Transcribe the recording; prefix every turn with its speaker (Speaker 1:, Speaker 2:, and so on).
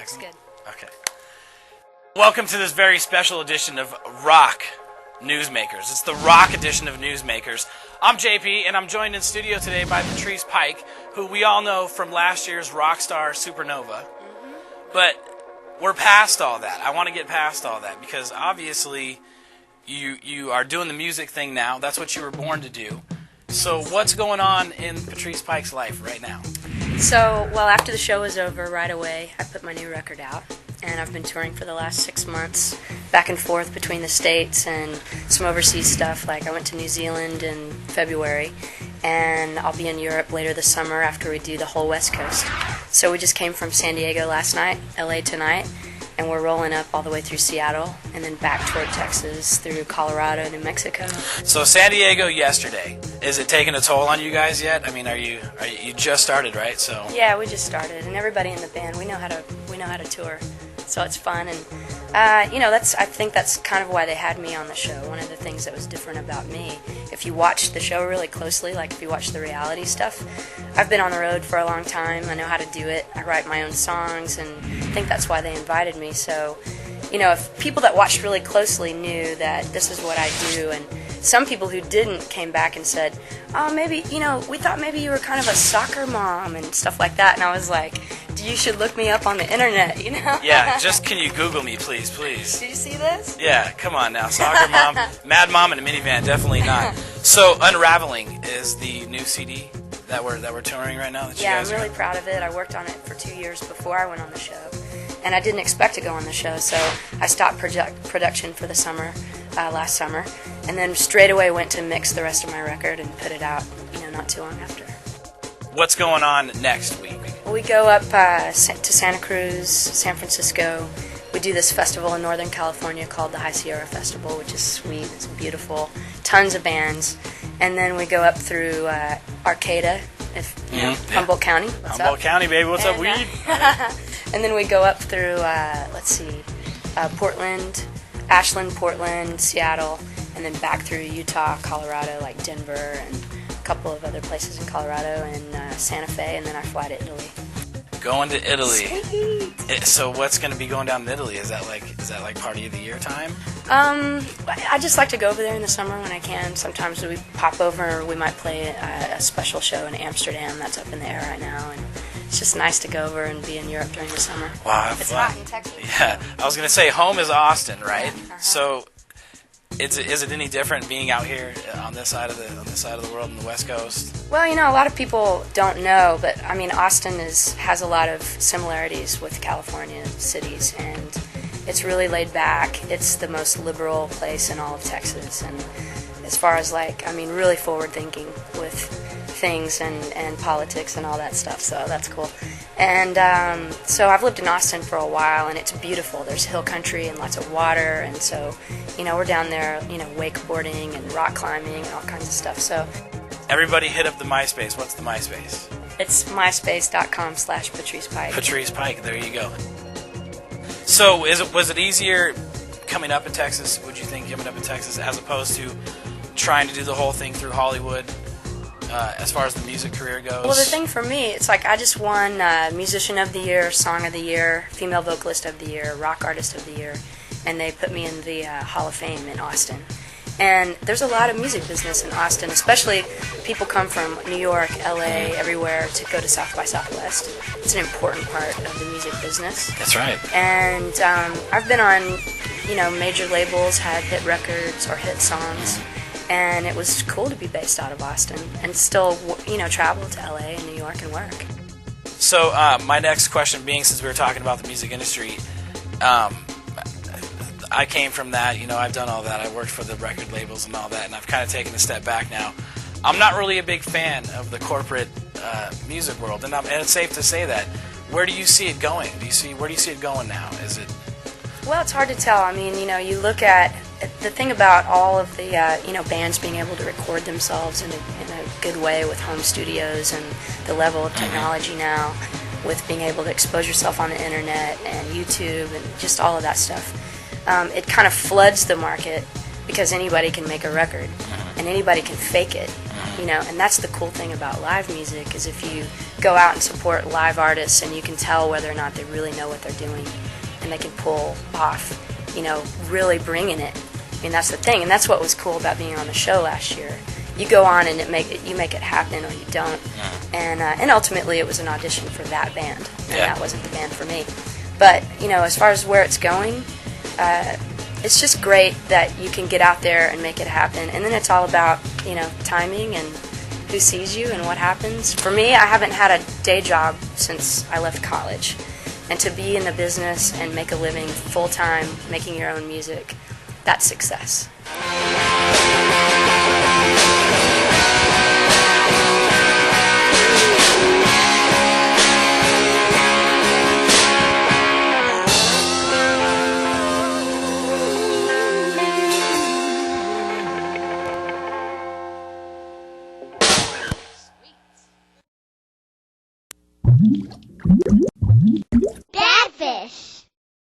Speaker 1: Excellent.
Speaker 2: Good.
Speaker 1: Okay. Welcome to this very special edition of Rock Newsmakers. It's the rock edition of Newsmakers. I'm JP, and I'm joined in studio today by Patrice Pike, who we all know from last year's RockStar Supernova. But we're past all that. I want to get past all that because obviously you are doing the music thing now. That's what you were born to do. So what's going on in Patrice Pike's life right now?
Speaker 2: So, well, after the show was over, right away, I put my new record out. And I've been touring for the last 6 months, back and forth between the States and some overseas stuff. Like I went to New Zealand in February, and I'll be in Europe later this summer after we do the whole West Coast. So we just came from San Diego last night, LA tonight, and we're rolling up all the way through Seattle, and then back toward Texas, through Colorado, New Mexico.
Speaker 1: So San Diego yesterday. Is it taking a toll on you guys yet? I mean, you just started, right? So
Speaker 2: yeah, we just started, and everybody in the band, we know how to tour. So it's fun, and I think that's kind of why they had me on the show. One of the things that was different about me, if you watch the show really closely, like if you watch the reality stuff, I've been on the road for a long time. I know how to do it. I write my own songs, and I think that's why they invited me. So, if people that watched really closely knew that this is what I do, and some people who didn't came back and said, oh, maybe, we thought maybe you were kind of a soccer mom and stuff like that, and I was like, you should look me up on the internet,
Speaker 1: Yeah, just can you Google me, please?
Speaker 2: Did you see this?
Speaker 1: Yeah, come on now. Soccer mom, Mad Mom in a minivan, definitely not. So, Unraveling is the new CD that we're touring right now.
Speaker 2: Yeah, I'm really proud of it. I worked on it for 2 years before I went on the show, and I didn't expect to go on the show, so I stopped production for the summer, last summer, and then straight away went to mix the rest of my record and put it out, not too long after.
Speaker 1: What's going on next week?
Speaker 2: We go up to Santa Cruz, San Francisco. We do this festival in Northern California called the High Sierra Festival, which is sweet. It's beautiful. Tons of bands. And then we go up through Arcata, Humboldt County.
Speaker 1: Humboldt County, baby. What's up, weed?
Speaker 2: And then we go up through, Portland, Ashland, Portland, Seattle, and then back through Utah, Colorado, like Denver, and a couple of other places in Colorado, and Santa Fe, and then I fly to Italy.
Speaker 1: Going to Italy.
Speaker 2: Sweet.
Speaker 1: So what's going to be going down in Italy? Is that like party of the year time?
Speaker 2: I just like to go over there in the summer when I can. Sometimes we pop over. We might play a special show in Amsterdam that's up in the air right now, and it's just nice to go over and be in Europe during the summer.
Speaker 1: Wow,
Speaker 2: it's hot in Texas.
Speaker 1: Yeah, I was going to say home is Austin, right?
Speaker 2: Uh-huh.
Speaker 1: So is it any different being out here on this side of the world, on the West Coast?
Speaker 2: Well, a lot of people don't know, but I mean, Austin has a lot of similarities with California cities, and it's really laid back. It's the most liberal place in all of Texas, and as far as really forward thinking with things and politics and all that stuff, so that's cool. And so I've lived in Austin for a while, and it's beautiful. There's hill country and lots of water, and so we're down there wakeboarding and rock climbing and all kinds of stuff. So
Speaker 1: everybody hit up the MySpace. What's the MySpace?
Speaker 2: It's myspace.com/Patrice Pike.
Speaker 1: Patrice Pike, there you go. So was it easier coming up in Texas, would you think, coming up in Texas, as opposed to trying to do the whole thing through Hollywood? As far as the music career goes?
Speaker 2: Well, the thing for me, it's like I just won Musician of the Year, Song of the Year, Female Vocalist of the Year, Rock Artist of the Year, and they put me in the Hall of Fame in Austin. And there's a lot of music business in Austin, especially people come from New York, LA, everywhere to go to South by Southwest. It's an important part of the music business.
Speaker 1: That's right.
Speaker 2: And I've been on, major labels, had hit records or hit songs. And it was cool to be based out of Austin and still, travel to LA and New York and work.
Speaker 1: So my next question being, since we were talking about the music industry, I came from that. I've done all that. I worked for the record labels and all that, and I've kind of taken a step back now. I'm not really a big fan of the corporate music world, and it's safe to say that. Where do you see it going? Where do you see it going now? Is it?
Speaker 2: Well, it's hard to tell. I mean, you look at the thing about all of the bands being able to record themselves in a good way with home studios and the level of technology now, with being able to expose yourself on the internet and YouTube and just all of that stuff. It kind of floods the market because anybody can make a record. and anybody can fake it, you know. And that's the cool thing about live music, is if you go out and support live artists and you can tell whether or not they really know what they're doing, and they can pull off, you know, really bringing it. I mean, that's the thing, and that's what was cool about being on the show last year. You go on and you make it happen, or you don't. And ultimately it was an audition for that band, and that wasn't the band for me. But, you know, as far as where it's going, it's just great that you can get out there and make it happen. And then it's all about, you know, timing and who sees you and what happens. For me, I haven't had a day job since I left college. And to be in the business and make a living full-time making your own music, that's success.